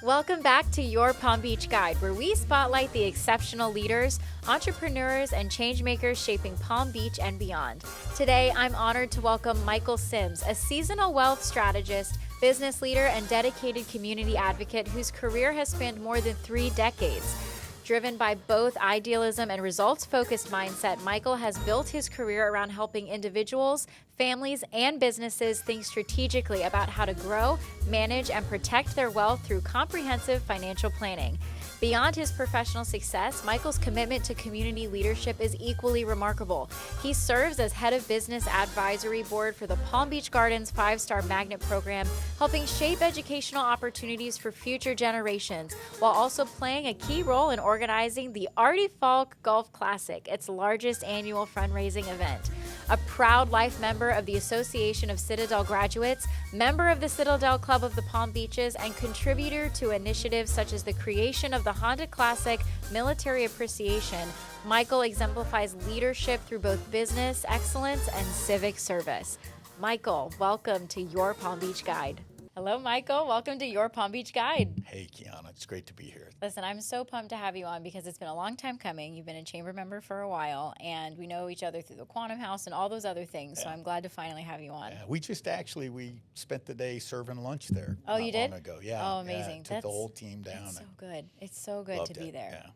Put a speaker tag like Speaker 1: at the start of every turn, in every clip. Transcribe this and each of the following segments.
Speaker 1: Welcome back to Your Palm Beach Guide, where we spotlight the exceptional leaders, entrepreneurs, and changemakers shaping Palm Beach and beyond. Today, I'm honored to welcome Michael Sims, a seasonal wealth strategist, business leader, and dedicated community advocate whose career has spanned more than 3 decades. Driven by both idealism and results-focused mindset, Michael has built his career around helping individuals, families, and businesses think strategically about how to grow, manage, and protect their wealth through comprehensive financial planning. Beyond his professional success, Michael's commitment to community leadership is equally remarkable. He serves as head of business advisory board for the Palm Beach Gardens 5-Star Magnet Program, helping shape educational opportunities for future generations, while also playing a key role in organizing the Arti Faulk Golf Classic, its largest annual fundraising event. A proud life member of the Association of Citadel Graduates, member of the Citadel Club of the Palm Beaches, and contributor to initiatives such as the creation of the Honda Classic Military Appreciation, Michael exemplifies leadership through both business excellence and civic service. Michael, welcome to Your Palm Beach Guide. Hello, Michael. Welcome to Your Palm Beach Guide.
Speaker 2: Hey, Kiana. It's great to be here.
Speaker 1: Listen, I'm so pumped to have you on because it's been a long time coming. You've been a chamber member for a while, and we know each other through the Quantum House and all those other things, so I'm glad to finally have you on.
Speaker 2: Yeah, we spent the day serving lunch there.
Speaker 1: Oh, you did?
Speaker 2: Long ago. Yeah.
Speaker 1: Oh, amazing.
Speaker 2: Took the whole team down.
Speaker 1: It's so good. It's so good
Speaker 2: Loved
Speaker 1: to be
Speaker 2: it.
Speaker 1: there.
Speaker 2: Yeah.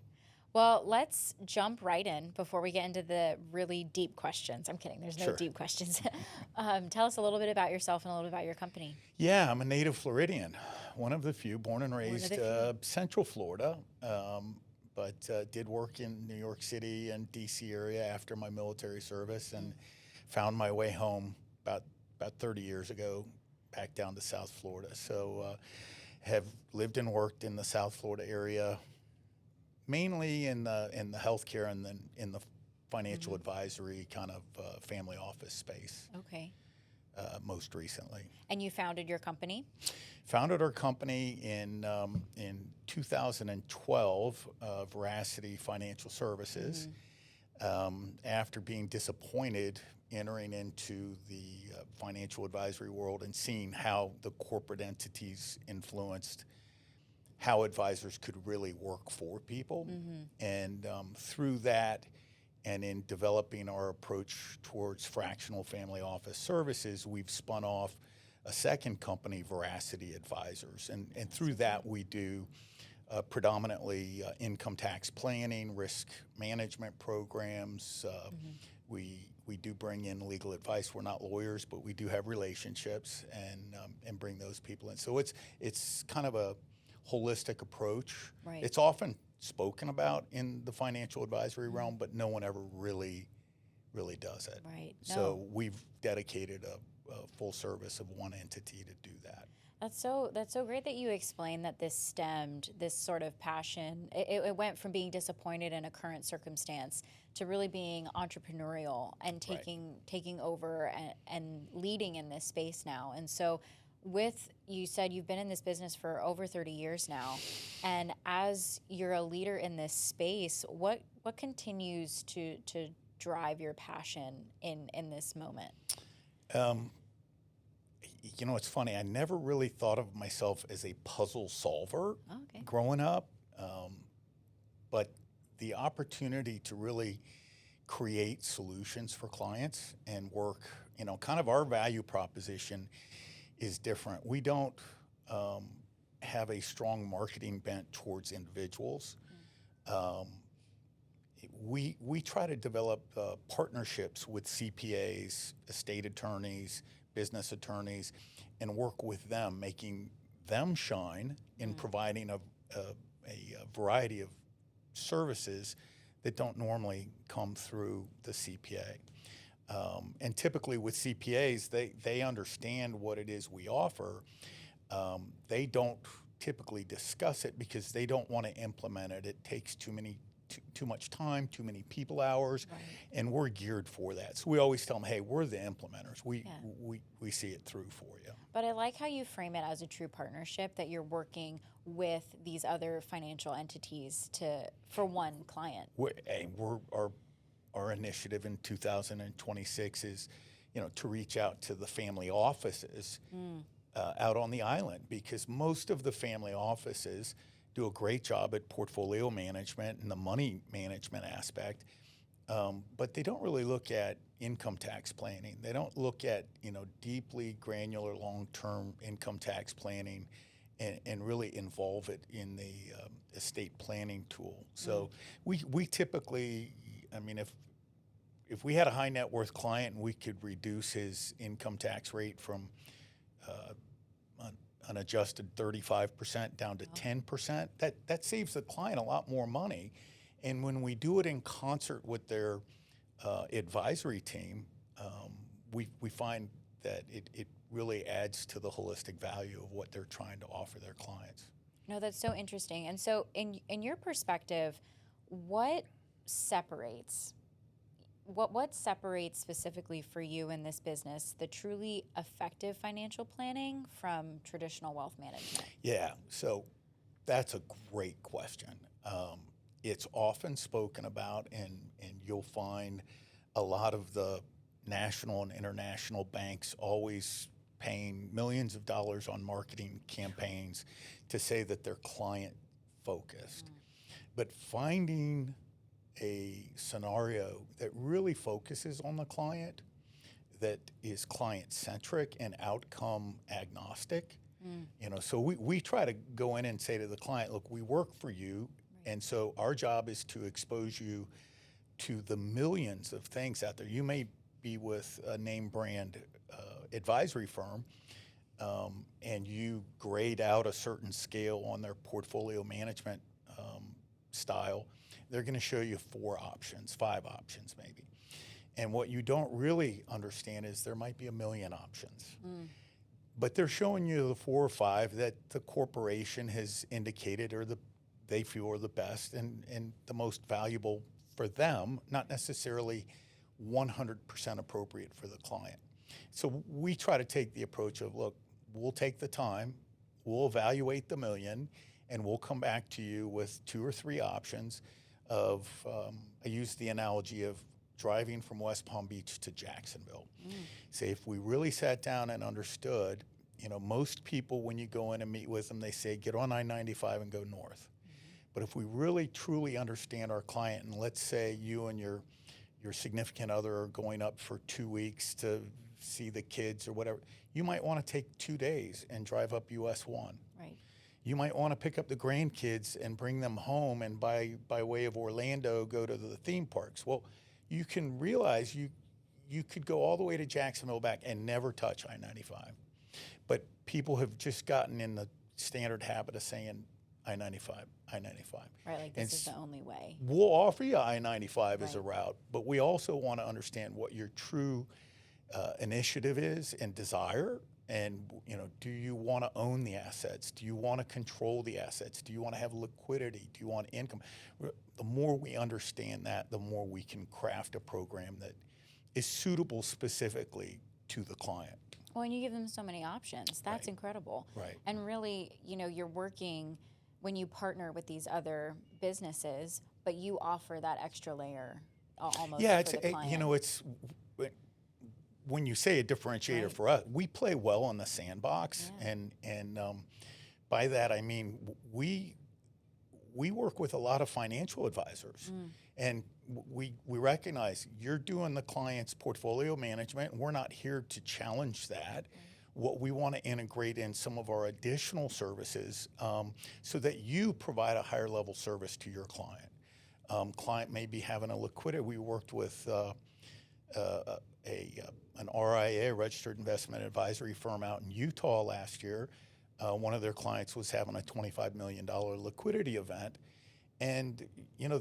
Speaker 1: Well, let's jump right in before we get into the really deep questions. I'm kidding. There's no
Speaker 2: Sure.
Speaker 1: deep questions. Tell us a little bit about yourself and a little bit about your company.
Speaker 2: Yeah, I'm a native Floridian, one of the few, born and raised
Speaker 1: few.
Speaker 2: Central Florida, but did work in New York City and D.C. area after my military service, and found my way home about 30 years ago, back down to South Florida. So have lived and worked in the South Florida area, mainly in the healthcare and then in the financial advisory kind of family office space.
Speaker 1: Okay.
Speaker 2: Most recently.
Speaker 1: And you founded your company?
Speaker 2: Founded our company in 2012, Veracity Financial Services, after being disappointed entering into the financial advisory world and seeing how the corporate entities influenced how advisors could really work for people. And through that, and in developing our approach towards fractional family office services, we've spun off a second company, Veracity Advisors. And through that, we do predominantly income tax planning, risk management programs. We do bring in legal advice. We're not lawyers, but we do have relationships and bring those people in. So it's kind of a holistic approach.
Speaker 1: Right.
Speaker 2: It's often spoken about in the financial advisory realm, but no one ever really does it.
Speaker 1: Right.
Speaker 2: So we've dedicated a full service of one entity to do that.
Speaker 1: That's so great that you explained that this sort of passion. It went from being disappointed in a current circumstance to really being entrepreneurial and taking over and leading in this space now. And so, you said you've been in this business for over 30 years now, and as you're a leader in this space, what continues to drive your passion in this moment?
Speaker 2: It's funny. I never really thought of myself as a puzzle solver growing up, but the opportunity to really create solutions for clients and work, kind of our value proposition is different. We don't have a strong marketing bent towards individuals. We try to develop partnerships with CPAs, estate attorneys, business attorneys, and work with them, making them shine in providing a variety of services that don't normally come through the CPA. And typically with CPAs, they understand what it is we offer. They don't typically discuss it because they don't want to implement it. It takes too much time, too many people hours, and we're geared for that. So we always tell them, hey, we're the implementers. We see it through for you.
Speaker 1: But I like how you frame it as a true partnership, that you're working with these other financial entities for one client.
Speaker 2: Our initiative in 2026 is, to reach out to the family offices out on the island, because most of the family offices do a great job at portfolio management and the money management aspect, but they don't really look at income tax planning. They don't look at, deeply granular long-term income tax planning and really involve it in the estate planning tool. So we typically, if we had a high net worth client and we could reduce his income tax rate from an adjusted 35% down to 10%, that saves the client a lot more money. And when we do it in concert with their advisory team, we find that it really adds to the holistic value of what they're trying to offer their clients.
Speaker 1: No, that's so interesting. And so in your perspective, what separates specifically for you in this business the truly effective financial planning from traditional wealth management?
Speaker 2: Yeah, so that's a great question. It's often spoken about, and you'll find a lot of the national and international banks always paying millions of dollars on marketing campaigns to say that they're client focused. But finding a scenario that really focuses on the client, that is client centric and outcome agnostic. So we try to go in and say to the client, look, we work for you, and so our job is to expose you to the millions of things out there. You may be with a name brand advisory firm, and you grade out a certain scale on their portfolio management style. They're going to show you 4 options, 5 options maybe. And what you don't really understand is there might be a million options. But they're showing you the 4 or 5 that the corporation has indicated they feel are the best and the most valuable for them, not necessarily 100% appropriate for the client. So we try to take the approach of, look, we'll take the time, we'll evaluate the million, and we'll come back to you with 2 or 3 options of, I use the analogy of driving from West Palm Beach to Jacksonville. Say if we really sat down and understood, most people when you go in and meet with them, they say, get on I-95 and go north. But if we really truly understand our client, and let's say you and your significant other are going up for 2 weeks to see the kids or whatever, you might want to take 2 days and drive up US 1.
Speaker 1: Right.
Speaker 2: You might want to pick up the grandkids and bring them home, and by way of Orlando, go to the theme parks. Well, you can realize you could go all the way to Jacksonville back and never touch I-95. But people have just gotten in the standard habit of saying I-95, I-95.
Speaker 1: Right, like this is the only way.
Speaker 2: We'll offer you I-95 as a route, but we also want to understand what your true initiative is and desire. And, do you want to own the assets? Do you want to control the assets? Do you want to have liquidity? Do you want income? The more we understand that, the more we can craft a program that is suitable specifically to the client.
Speaker 1: Well, and you give them so many options. That's incredible.
Speaker 2: Right.
Speaker 1: And really, you're working when you partner with these other businesses, but you offer that extra layer almost for the client.
Speaker 2: It's when you say a differentiator for us, we play well on the sandbox, and by that I mean we work with a lot of financial advisors, and we recognize you're doing the client's portfolio management, and we're not here to challenge that. What we want to integrate in some of our additional services so that you provide a higher level service to your client. Client may be having a liquidity. We worked with an RIA, registered investment advisory firm out in Utah last year. One of their clients was having a $25 million liquidity event, and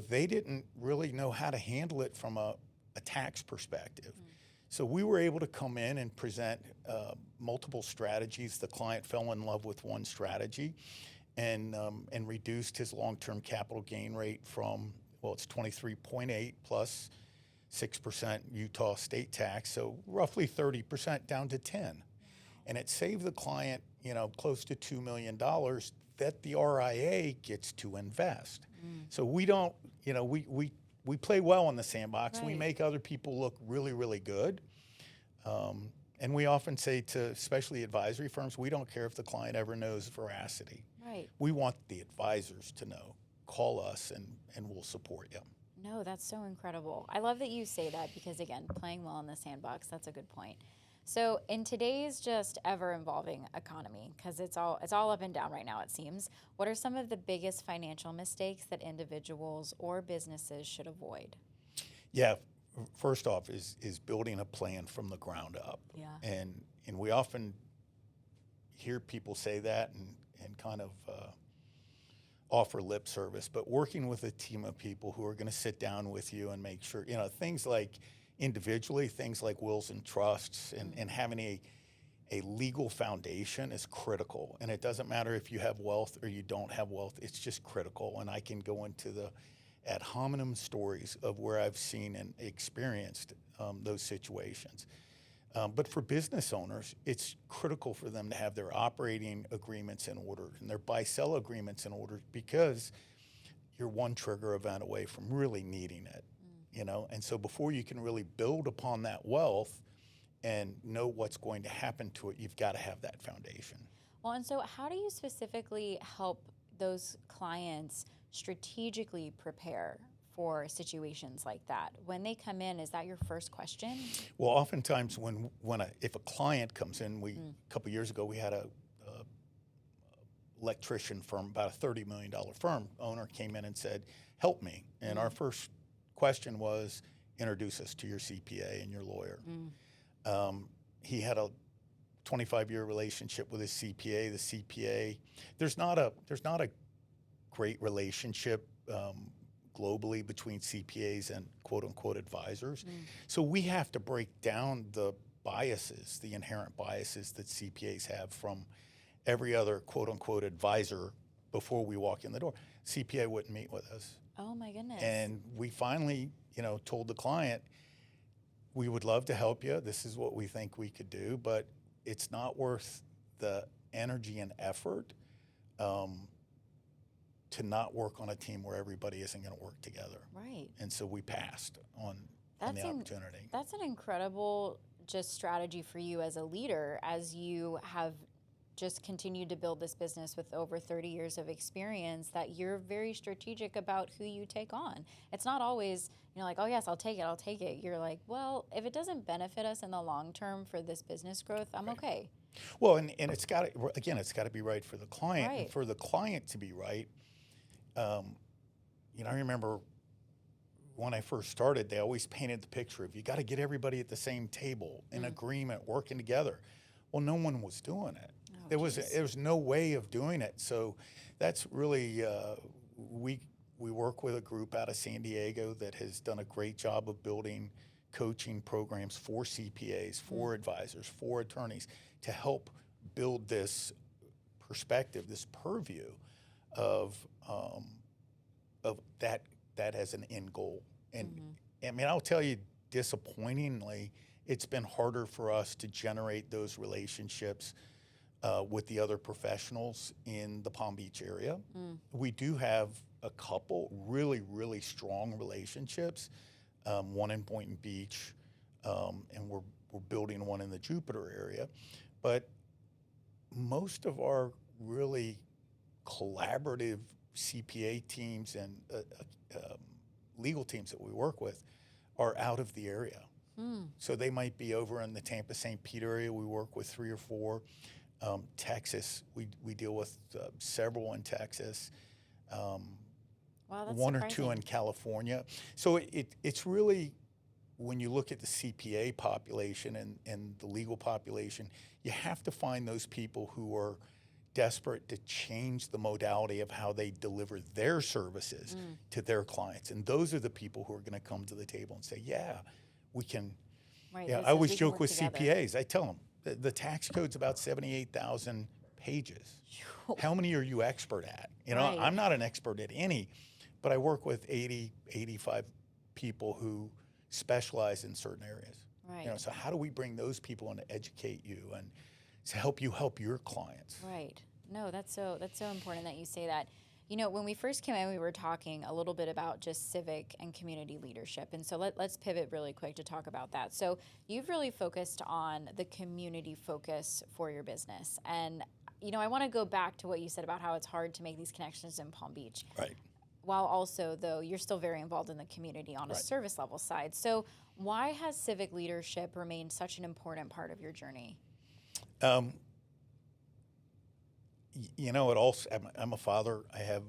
Speaker 2: they didn't really know how to handle it from a tax perspective. So we were able to come in and present multiple strategies. The client fell in love with one strategy and reduced his long-term capital gain rate from, it's 23.8 plus 6% Utah state tax, so roughly 30% down to 10. And it saved the client, close to $2 million that the RIA gets to invest. So we don't, we play well in the sandbox. We make other people look really, really good. And we often say to, especially advisory firms, we don't care if the client ever knows veracity.
Speaker 1: Right.
Speaker 2: We want the advisors to know. Call us and we'll support you.
Speaker 1: No, that's so incredible. I love that you say that because, again, playing well in the sandbox, that's a good point. So in today's just ever-evolving economy, because it's all up and down right now, it seems, what are some of the biggest financial mistakes that individuals or businesses should avoid?
Speaker 2: Yeah, first off is building a plan from the ground up.
Speaker 1: Yeah.
Speaker 2: And we often hear people say that and kind of offer lip service, but working with a team of people who are going to sit down with you and make sure, things like individually, things like wills and trusts and having a legal foundation is critical. And it doesn't matter if you have wealth or you don't have wealth, it's just critical. And I can go into the ad hominem stories of where I've seen and experienced those situations. But for business owners, it's critical for them to have their operating agreements in order and their buy-sell agreements in order, because you're one trigger event away from really needing it, And so before you can really build upon that wealth and know what's going to happen to it, you've got to have that foundation.
Speaker 1: Well, and so how do you specifically help those clients strategically prepare for situations like that? When they come in, is that your first question?
Speaker 2: Well, oftentimes if a client comes in, a couple of years ago we had a electrician firm, about a $30 million firm owner came in and said, "Help me." And our first question was, "Introduce us to your CPA and your lawyer." He had a 25-year relationship with his CPA. The CPA, there's not a great relationship globally between CPAs and quote-unquote advisors. So we have to break down the biases, the inherent biases that CPAs have from every other quote-unquote advisor before we walk in the door. CPA wouldn't meet with us.
Speaker 1: Oh my goodness.
Speaker 2: And we finally, told the client, we would love to help you. This is what we think we could do, but it's not worth the energy and effort to not work on a team where everybody isn't going to work together.
Speaker 1: Right.
Speaker 2: And so we passed on the opportunity.
Speaker 1: That's an incredible just strategy for you as a leader, as you have just continued to build this business with over 30 years of experience, that you're very strategic about who you take on. It's not always, like, oh yes, I'll take it. You're like, well, if it doesn't benefit us in the long term for this business growth, I'm okay.
Speaker 2: Well, and it's got to be right for the client.
Speaker 1: Right.
Speaker 2: And for the client to be right, I remember when I first started, they always painted the picture of you got to get everybody at the same table in agreement, working together. Well, no one was doing it. There was no way of doing it. So that's really we work with a group out of San Diego that has done a great job of building coaching programs for CPAs, for advisors, for attorneys, to help build this perspective, this purview of that as an end goal. And I mean, I'll tell you, disappointingly, it's been harder for us to generate those relationships with the other professionals in the Palm Beach area. We do have a couple really, really strong relationships, one in Boynton Beach, and we're building one in the Jupiter area. But most of our really collaborative CPA teams and legal teams that we work with are out of the area. So they might be over in the Tampa, St. Pete area. We work with 3 or 4. Texas, we deal with several in Texas.
Speaker 1: Wow, that's
Speaker 2: 1 or
Speaker 1: surprising.
Speaker 2: 2 in California. So it's really, when you look at the CPA population and the legal population, you have to find those people who are desperate to change the modality of how they deliver their services to their clients. And those are the people who are going to come to the table and say, yeah, we can.
Speaker 1: Right,
Speaker 2: Yeah, I always joke with CPAs. I tell them, the tax code's about 78,000 pages. How many are you expert at?
Speaker 1: Right.
Speaker 2: I'm not an expert at any, but I work with 80, 85 people who specialize in certain areas.
Speaker 1: Right.
Speaker 2: So how do we bring those people in to educate you and to help you help your clients?
Speaker 1: Right. No, that's so important that you say that. You know, when we first came in, we were talking a little bit about just civic and community leadership. And so let's pivot really quick to talk about that. So you've really focused on the community focus for your business. And, you know, I want to go back to what you said about how it's hard to make these connections in Palm Beach.
Speaker 2: Right.
Speaker 1: While also, though, you're still very involved in the community on a service level side. So why has civic leadership remained such an important part of your journey?
Speaker 2: You know, it also. I'm a father. I have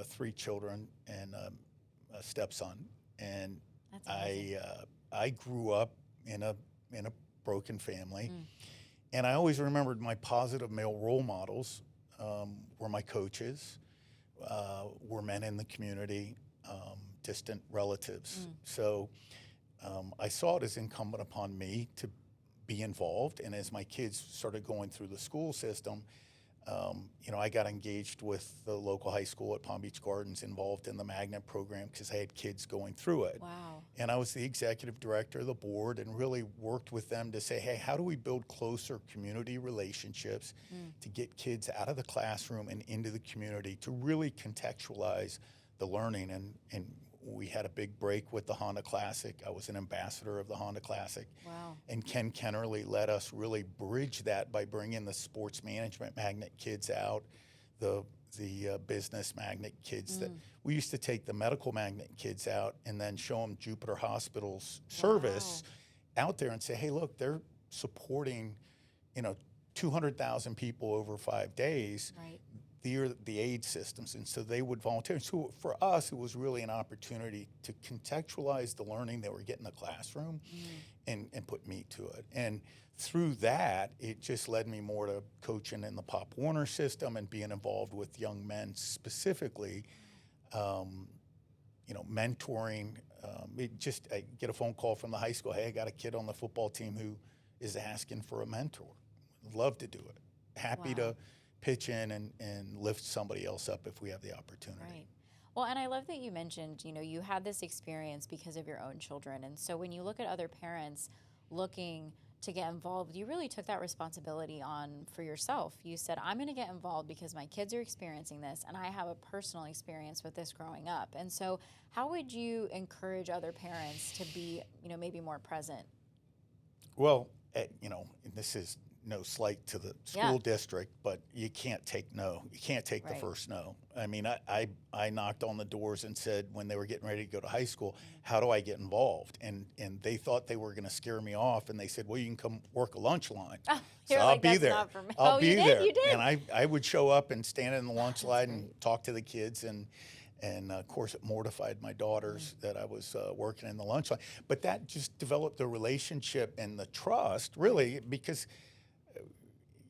Speaker 2: 3 children and a stepson, and I grew up in a broken family, and I always remembered my positive male role models were my coaches, were men in the community, distant relatives. So I saw it as incumbent upon me to be involved. And as my kids started going through the school system, you know, I got engaged with the local high school at Palm Beach Gardens, involved in the magnet program because I had kids going through it.
Speaker 1: Wow.
Speaker 2: And I was the executive director of the board and really worked with them to say, hey, how do we build closer community relationships to get kids out of the classroom and into the community to really contextualize the learning? And we had a big break with the Honda Classic. I was an ambassador of the Honda Classic.
Speaker 1: Wow.
Speaker 2: And Ken Kennerly let us really bridge that by bringing the sports management magnet kids out, the business magnet kids. That we used to take the medical magnet kids out and then show them Jupiter Hospital's service out there and say, hey, look, they're supporting, you know, 200,000 people over 5 days.
Speaker 1: Right.
Speaker 2: The aid systems, and so they would volunteer. So for us, it was really an opportunity to contextualize the learning that we're getting in the classroom and put meat to it. And through that, it just led me more to coaching in the Pop Warner system and being involved with young men specifically, you know, mentoring. I get a phone call from the high school, hey, I got a kid on the football team who is asking for a mentor. Love to do it. Happy to pitch in and lift somebody else up if we have the opportunity.
Speaker 1: Right. Well, and I love that you mentioned, you know, you had this experience because of your own children. And so when you look at other parents looking to get involved, you really took that responsibility on for yourself. You said, I'm going to get involved because my kids are experiencing this and I have a personal experience with this growing up. And so how would you encourage other parents to be, you know, maybe more present?
Speaker 2: Well, you know, this is no slight to the school district, but you can't take no. You can't take the first no. I mean, I knocked on the doors and said when they were getting ready to go to high school, how do I get involved? And they thought they were going to scare me off, and they said, well, you can come work a lunch line. So I'll be there. I'll be there.
Speaker 1: You did.
Speaker 2: And I would show up and stand in the lunch line and talk to the kids, and of course, it mortified my daughters that I was working in the lunch line. But that just developed the relationship and the trust, really, because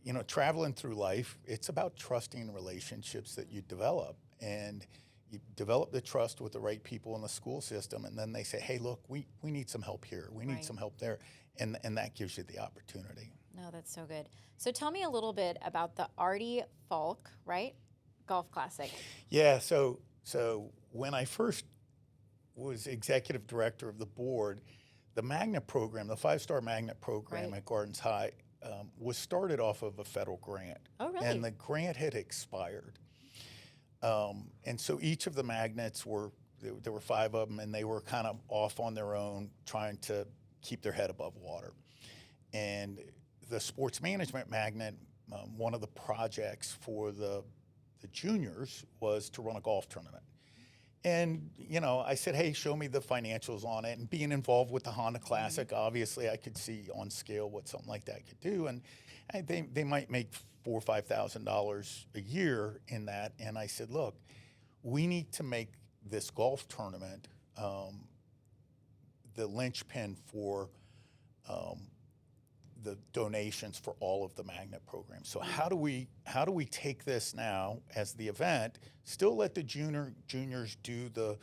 Speaker 2: you know, traveling through life, it's about trusting relationships that you develop. And you develop the trust with the right people in the school system, and then they say, hey, look, we need some help here. We need some help there. And that gives you the opportunity.
Speaker 1: No, that's so good. So tell me a little bit about the Arti Faulk, Golf Classic.
Speaker 2: Yeah, so when I first was executive director of the board, the magnet program, the 5-star magnet program at Gardens High, was started off of a federal grant.
Speaker 1: Oh, really?
Speaker 2: And the grant had expired. And so each of the magnets there were 5 of them, and they were kind of off on their own, trying to keep their head above water. And the sports management magnet, one of the projects for the juniors was to run a golf tournament. And, you know, I said, hey, show me the financials on it. And being involved with the Honda Classic, obviously I could see on scale what something like that could do. And they might make $4,000 or $5,000 a year in that. And I said, look, we need to make this golf tournament the linchpin for the donations for all of the magnet programs. So how do we take this now as the event, still let the juniors do the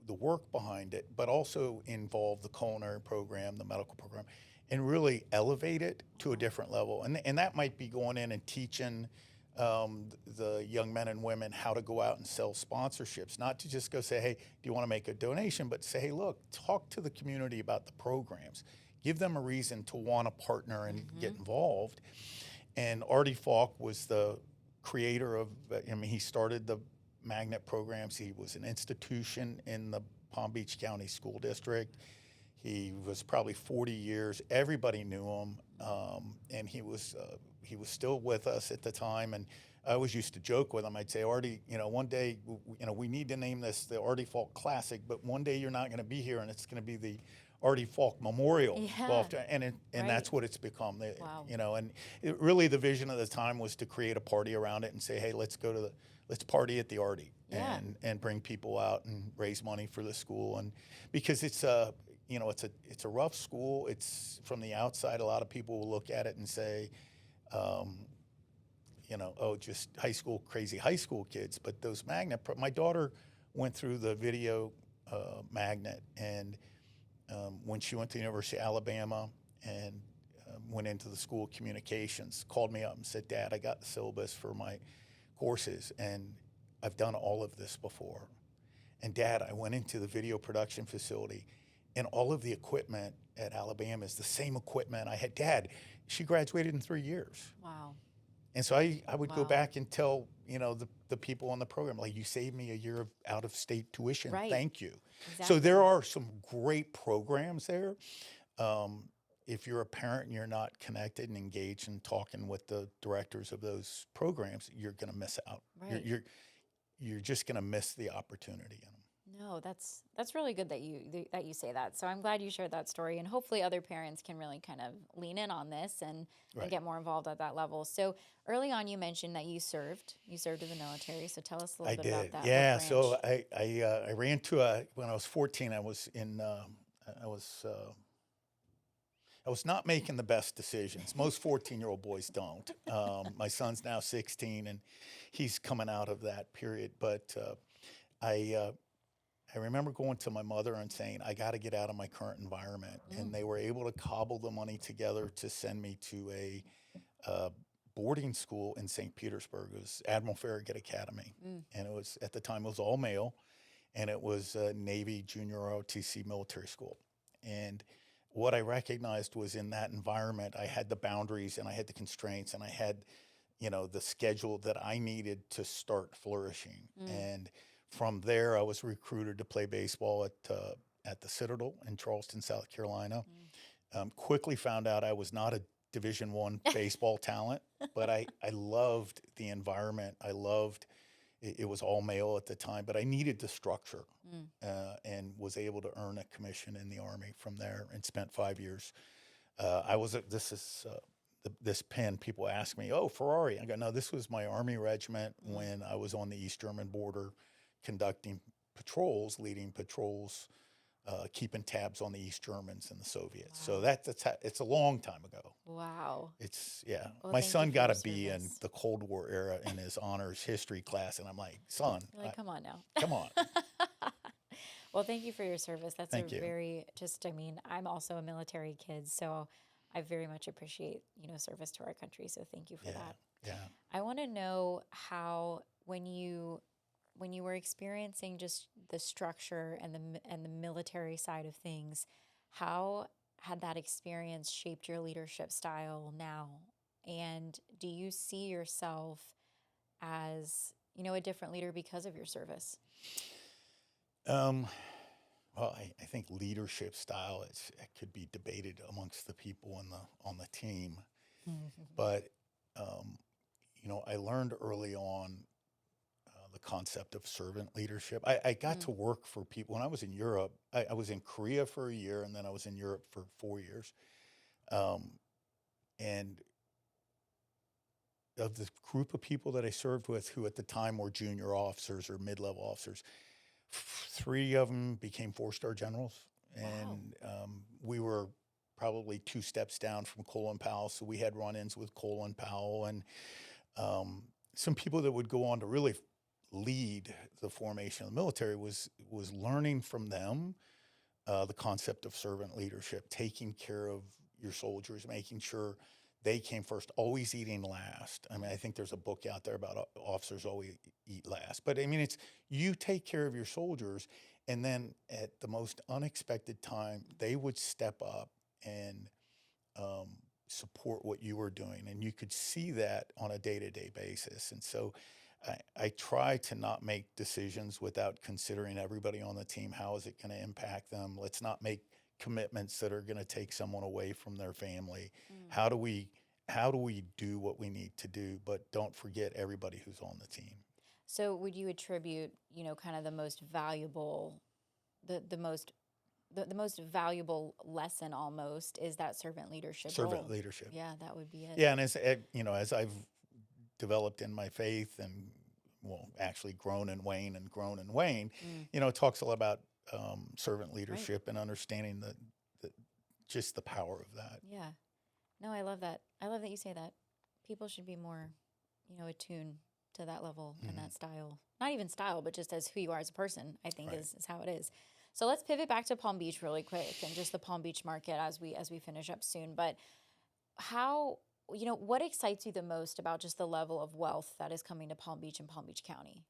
Speaker 2: work behind it, but also involve the culinary program, the medical program, and really elevate it to a different level. And that might be going in and teaching the young men and women how to go out and sell sponsorships, not to just go say, hey, do you want to make a donation, but say, hey, look, talk to the community about the programs. Give them a reason to want to partner and get involved. And Arti Faulk was the creator of, I mean, he started the magnet programs. He was an institution in the Palm Beach County School District. He was probably 40 years. Everybody knew him, and he was still with us at the time. And I always used to joke with him. I'd say, Artie, one day, we need to name this the Arti Faulk Classic, but one day you're not going to be here, and it's going to be the Arti Faulk Memorial Golf. And
Speaker 1: Right.
Speaker 2: that's what it's become.
Speaker 1: Wow.
Speaker 2: And really the vision of the time was to create a party around it and say, hey, let's party at the Arti,
Speaker 1: Yeah.
Speaker 2: and bring people out and raise money for the school. And because it's a rough school. It's from the outside, a lot of people will look at it and say, oh, just crazy high school kids. But those my daughter went through the video magnet, and when she went to the University of Alabama and went into the School of Communications, called me up and said, Dad, I got the syllabus for my courses, and I've done all of this before. And Dad, I went into the video production facility, and all of the equipment at Alabama is the same equipment I had. Dad, she graduated in 3 years.
Speaker 1: Wow.
Speaker 2: And so I would go
Speaker 1: Wow.
Speaker 2: back and tell, the people on the program, like, you saved me a year of out-of-state tuition.
Speaker 1: Right.
Speaker 2: Thank you.
Speaker 1: Exactly.
Speaker 2: So there are some great programs there. If you're a parent and you're not connected and engaged and talking with the directors of those programs, you're going to miss out.
Speaker 1: Right.
Speaker 2: You're just going to miss the opportunity in them.
Speaker 1: No, that's really good that you say that. So I'm glad you shared that story, and hopefully other parents can really kind of lean in on this and
Speaker 2: Right.
Speaker 1: get more involved at that level. So early on, you mentioned that you served in the military. So tell us a little bit about that.
Speaker 2: Yeah.
Speaker 1: What
Speaker 2: So
Speaker 1: branch?
Speaker 2: I ran to when I was 14. I was not making the best decisions. Most 14-year-old boys don't. My son's now 16, and he's coming out of that period. But I remember going to my mother and saying, I got to get out of my current environment. And they were able to cobble the money together to send me to a boarding school in St. Petersburg. It was Admiral Farragut Academy. And it was, at the time, it was all male. And it was a Navy Junior ROTC military school. And what I recognized was in that environment, I had the boundaries and I had the constraints and I had, the schedule that I needed to start flourishing. And from there, I was recruited to play baseball at the Citadel in Charleston, South Carolina. Quickly found out I was not a Division I baseball talent, but I loved the environment. I loved it was all male at the time, but I needed the structure and was able to earn a commission in the Army from there and spent 5 years. This pin, people ask me, oh, Ferrari. I go, no, this was my Army regiment when I was on the East German border conducting patrols, leading patrols, keeping tabs on the East Germans and the Soviets.
Speaker 1: Wow.
Speaker 2: So it's a long time ago.
Speaker 1: Wow.
Speaker 2: My
Speaker 1: thank
Speaker 2: son
Speaker 1: you for
Speaker 2: got
Speaker 1: your
Speaker 2: to be in
Speaker 1: service.
Speaker 2: the Cold War era in his honors history class, and I'm like, son,
Speaker 1: You're like, come on now.
Speaker 2: come on.
Speaker 1: Well, thank you for your service. That's
Speaker 2: Thank you.
Speaker 1: I'm also a military kid, so I very much appreciate, service to our country. So thank you for that.
Speaker 2: Yeah.
Speaker 1: I want to know how, when you were experiencing just the structure and the military side of things, how had that experience shaped your leadership style now? And do you see yourself as, a different leader because of your service?
Speaker 2: Well, I think leadership style it could be debated amongst the people on the team, but I learned early on the concept of servant leadership. I got to work for people when I was in Europe. I was in Korea for a year, and then I was in Europe for 4 years. And of the group of people that I served with, who at the time were junior officers or mid-level officers, 3 of them became 4-star generals. And we were probably 2 steps down from Colin Powell, so we had run-ins with Colin Powell and some people that would go on to really lead the formation of the military. Was learning from them the concept of servant leadership, taking care of your soldiers, making sure they came first, always eating last. I mean, I think there's a book out there about officers always eat last. But I mean, it's you take care of your soldiers, and then at the most unexpected time, they would step up and support what you were doing, and you could see that on a day-to-day basis. And so I try to not make decisions without considering everybody on the team. How is it going to impact them? Let's not make commitments that are going to take someone away from their family. How do we do what we need to do, but don't forget everybody who's on the team?
Speaker 1: So would you attribute, kind of the most valuable, the most valuable lesson almost is that servant leadership role?
Speaker 2: Servant leadership.
Speaker 1: Yeah, that would be it.
Speaker 2: Yeah, and as I've developed in my faith and actually grown and waned, it talks a lot about servant leadership and understanding just the power of that.
Speaker 1: Yeah. No, I love that. I love that you say that. People should be more, attuned to that level and that style. Not even style, but just as who you are as a person, I think is how it is. So let's pivot back to Palm Beach really quick and just the Palm Beach market as we finish up soon. But how, what excites you the most about just the level of wealth that is coming to Palm Beach and Palm Beach County?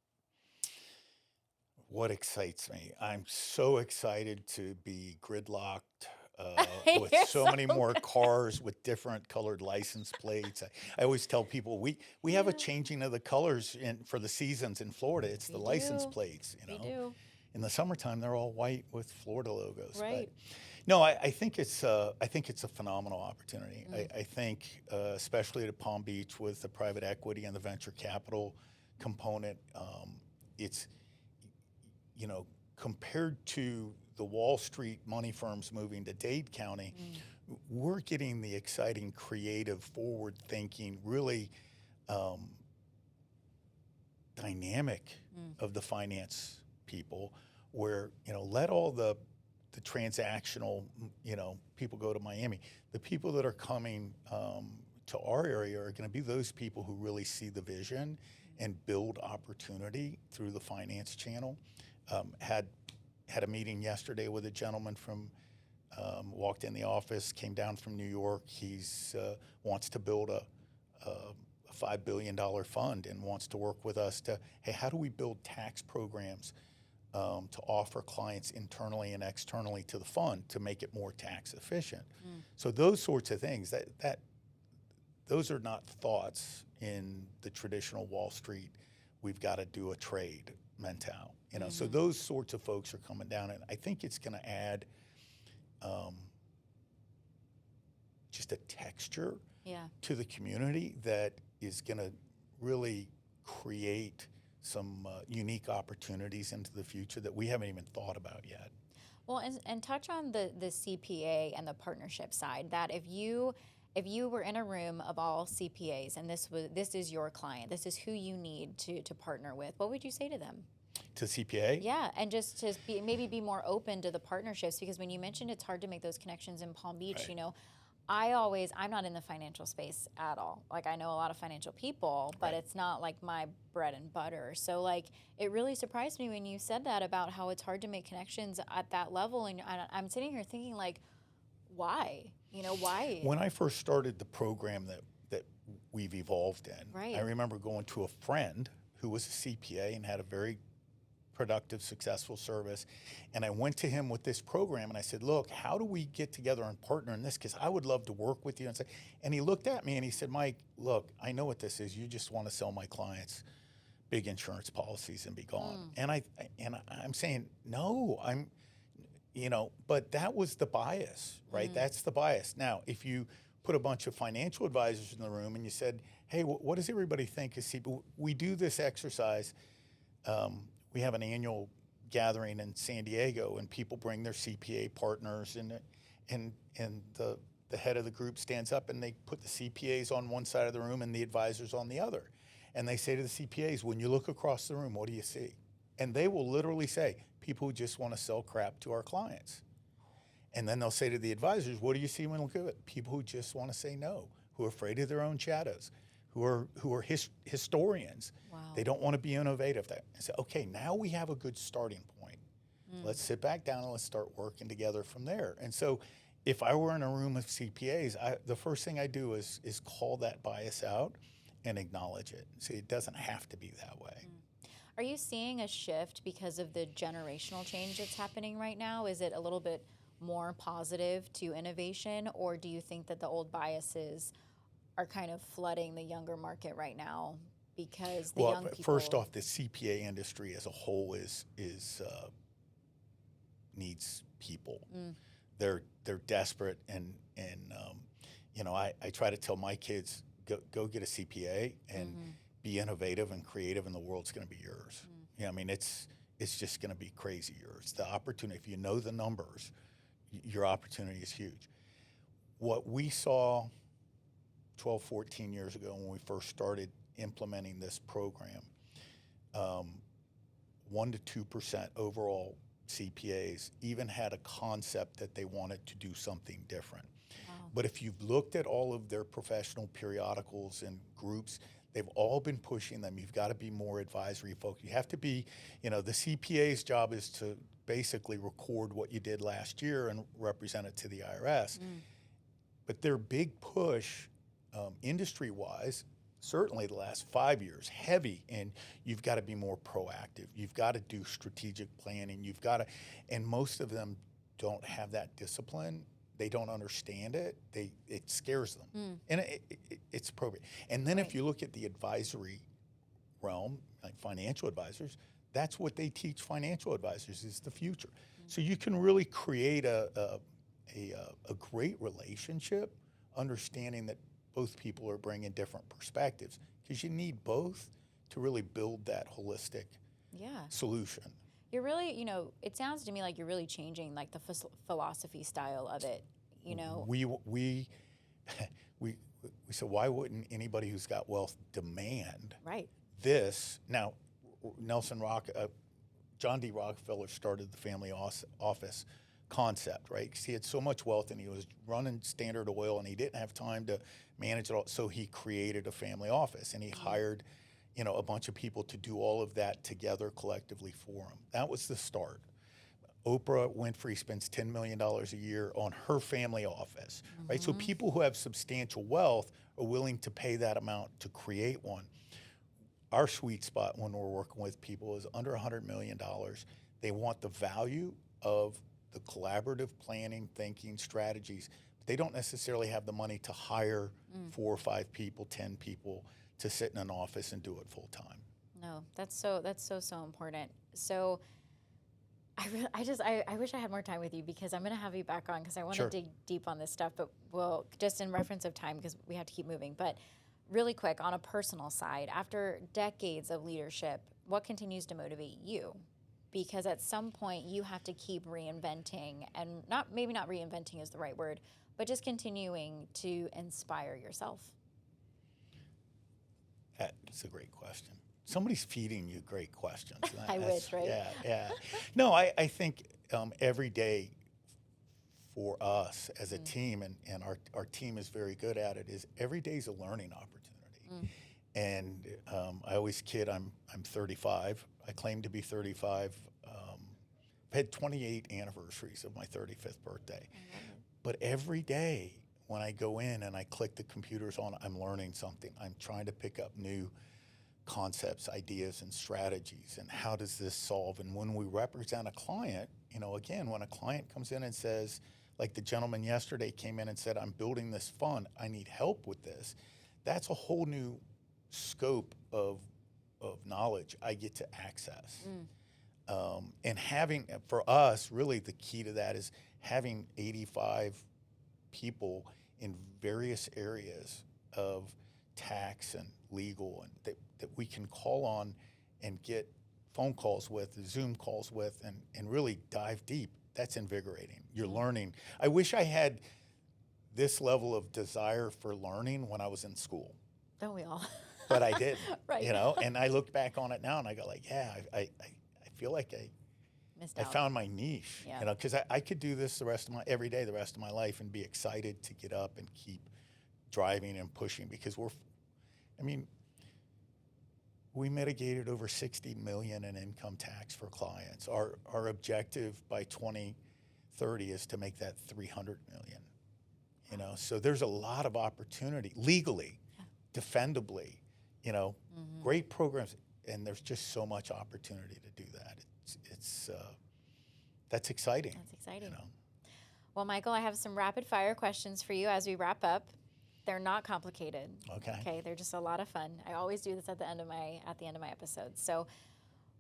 Speaker 2: What excites me? I'm so excited to be gridlocked with so many more cars with different colored license plates. I always tell people we have a changing of the colors for the seasons in Florida. It's the license plates.
Speaker 1: We do.
Speaker 2: In the summertime, they're all white with Florida logos.
Speaker 1: Right.
Speaker 2: But no, I think it's a phenomenal opportunity. I think, especially at Palm Beach with the private equity and the venture capital component, it's, compared to the Wall Street money firms moving to Dade County, we're getting the exciting, creative, forward-thinking, really dynamic of the finance people, where let all the transactional people go to Miami. The people that are coming to our area are going to be those people who really see the vision and build opportunity through the finance channel. Had a meeting yesterday with a gentleman from walked in the office, came down from New York. He's wants to build a $5 billion fund and wants to work with us to, hey, how do we build tax programs to offer clients internally and externally to the fund to make it more tax efficient? So those sorts of things, those are not thoughts in the traditional Wall Street, we've got to do a trade mental. So those sorts of folks are coming down, and I think it's going to add just a texture to the community that is going to really create some unique opportunities into the future that we haven't even thought about yet.
Speaker 1: Well, and touch on the CPA and the partnership side, that if you were in a room of all CPAs and this is your client, this is who you need to partner with, what would you say to them?
Speaker 2: To CPA?
Speaker 1: Yeah, and just to maybe be more open to the partnerships, because when you mentioned it's hard to make those connections in Palm Beach, I'm not in the financial space at all. Like, I know a lot of financial people, but it's not like my bread and butter. So it really surprised me when you said that about how it's hard to make connections at that level. And I'm sitting here thinking, why? Why?
Speaker 2: When I first started the program that we've evolved in, I remember going to a friend who was a CPA and had a very productive, successful service. And I went to him with this program and I said, look, how do we get together and partner in this? Because I would love to work with you. And he looked at me and he said, Mike, look, I know what this is. You just want to sell my clients big insurance policies and be gone. And I'm saying, no, but that was the bias, right? That's the bias. Now, if you put a bunch of financial advisors in the room and you said, hey, what does everybody think is CPA? We do this exercise. We have an annual gathering in San Diego, and people bring their CPA partners, and the head of the group stands up and they put the CPAs on one side of the room and the advisors on the other. And they say to the CPAs, when you look across the room, what do you see? And they will literally say, people who just want to sell crap to our clients. And then they'll say to the advisors, what do you see when you look at it? People who just want to say no, who are afraid of their own shadows, who are historians.
Speaker 1: Wow.
Speaker 2: They don't want to be innovative. I say, okay, now we have a good starting point. Let's sit back down and let's start working together from there. And so if I were in a room of CPAs, the first thing I do is call that bias out and acknowledge it. See, it doesn't have to be that way.
Speaker 1: Are you seeing a shift because of the generational change that's happening right now? Is it a little bit more positive to innovation, or do you think that the old biases are kind of flooding the younger market right now because the young people?
Speaker 2: First off, the CPA industry as a whole is needs people. They're desperate, and I try to tell my kids, go get a CPA and be innovative and creative, and the world's going to be yours. Yeah, I mean it's just going to be crazy yours. The opportunity, if you know the numbers, your opportunity is huge. What we saw 12, 14 years ago when we first started implementing this program, 1% to 2% overall CPAs even had a concept that they wanted to do something different. Wow. But if you've looked at all of their professional periodicals and groups, they've all been pushing them. You've got to be more advisory focused. You have to be, the CPA's job is to basically record what you did last year and represent it to the IRS. But their big push, industry-wise, certainly the last 5 years, heavy, and you've got to be more proactive. You've got to do strategic planning. And most of them don't have that discipline. They don't understand it. It scares them, and it's appropriate. And then if you look at the advisory realm, like financial advisors, that's what they teach financial advisors is the future. So you can really create a great relationship, understanding that both people are bringing different perspectives, because you need both to really build that holistic solution.
Speaker 1: You're really, it sounds to me like you're really changing like the philosophy style of it,
Speaker 2: We said, why wouldn't anybody who's got wealth demand this? Now, John D. Rockefeller started the family office concept, right? Because he had so much wealth and he was running Standard Oil and he didn't have time to manage it all. So he created a family office and he hired, a bunch of people to do all of that together collectively for him. That was the start. Oprah Winfrey spends $10 million a year on her family office, right? So people who have substantial wealth are willing to pay that amount to create one. Our sweet spot when we're working with people is under $100 million. They want the value of the collaborative planning, thinking, strategies, but they don't necessarily have the money to hire 4 or 5 people, 10 people to sit in an office and do it full time.
Speaker 1: No, that's so important. So I wish I had more time with you, because I'm going to have you back on because I want to dig deep on this stuff, but we'll just in reference of time because we have to keep moving. But really quick, on a personal side, after decades of leadership, what continues to motivate you? Because at some point you have to keep reinventing, and maybe not reinventing is the right word, but just continuing to inspire yourself.
Speaker 2: That's a great question. Somebody's feeding you great questions.
Speaker 1: I wish, right?
Speaker 2: Yeah. No, I think every day for us as a team, and our team is very good at it, is every day is a learning opportunity. And I always kid, I'm 35. I claim to be 35. I've had 28 anniversaries of my 35th birthday. But every day when I go in and I click the computers on, I'm learning something. I'm trying to pick up new concepts, ideas, and strategies, and how does this solve? And when we represent a client, again, when a client comes in and says, like the gentleman yesterday came in and said, I'm building this fund, I need help with this, that's a whole new scope of knowledge I get to access. And for us, really the key to that is having 85 people in various areas of tax and legal, and that we can call on and get phone calls with, Zoom calls with, and really dive deep. That's invigorating. You're learning. I wish I had this level of desire for learning when I was in school.
Speaker 1: Don't we all?
Speaker 2: But I didn't,
Speaker 1: right.
Speaker 2: And I look back on it now and I go like, I feel like I found my niche, because I could do this every day, the rest of my life, and be excited to get up and keep driving and pushing, because we mitigated over $60 million in income tax for clients. Our objective by 2030 is to make that $300 million. So there's a lot of opportunity legally, defendably, great programs, and there's just so much opportunity to do that. That's exciting.
Speaker 1: That's exciting. Well, Michael, I have some rapid fire questions for you as we wrap up. They're not complicated.
Speaker 2: Okay.
Speaker 1: Okay, they're just a lot of fun. I always do this at the end of my episodes. So,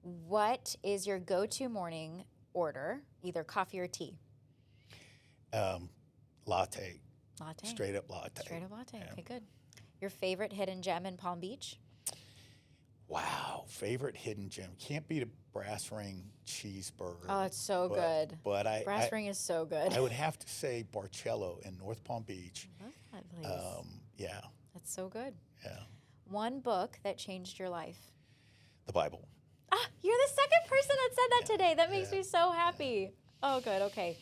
Speaker 1: what is your go-to morning order, either coffee or tea?
Speaker 2: Latte.
Speaker 1: Latte.
Speaker 2: Straight up latte.
Speaker 1: Straight up latte.
Speaker 2: Yeah.
Speaker 1: Okay, good. Your favorite hidden gem in Palm Beach?
Speaker 2: Wow, favorite hidden gem. Can't beat a brass ring cheeseburger.
Speaker 1: Oh, it's so good.
Speaker 2: But
Speaker 1: Brass ring is so good.
Speaker 2: I would have to say Barcello in North Palm Beach.
Speaker 1: I love that place.
Speaker 2: Yeah.
Speaker 1: That's so good.
Speaker 2: Yeah.
Speaker 1: One book that changed your life?
Speaker 2: The Bible.
Speaker 1: Ah, you're the second person that said that today. That makes me so happy. Oh, good. Okay.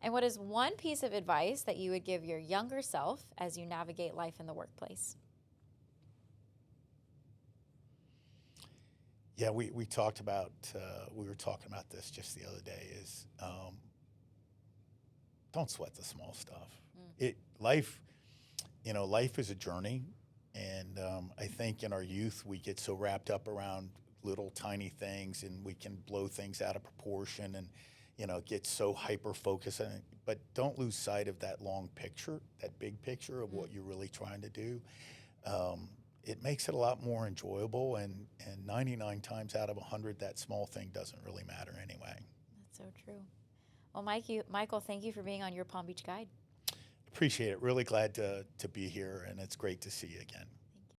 Speaker 1: And what is one piece of advice that you would give your younger self as you navigate life in the workplace?
Speaker 2: Yeah, we talked about, we were talking about this just the other day, is don't sweat the small stuff. Life is a journey, and I think in our youth we get so wrapped up around little tiny things, and we can blow things out of proportion and, get so hyper-focused on it. But don't lose sight of that long picture, that big picture of what you're really trying to do. It makes it a lot more enjoyable, and 99 times out of 100, that small thing doesn't really matter anyway.
Speaker 1: That's so true. Well, Michael, thank you for being on your Palm Beach Guide.
Speaker 2: Appreciate it. Really glad to be here, and it's great to see you again.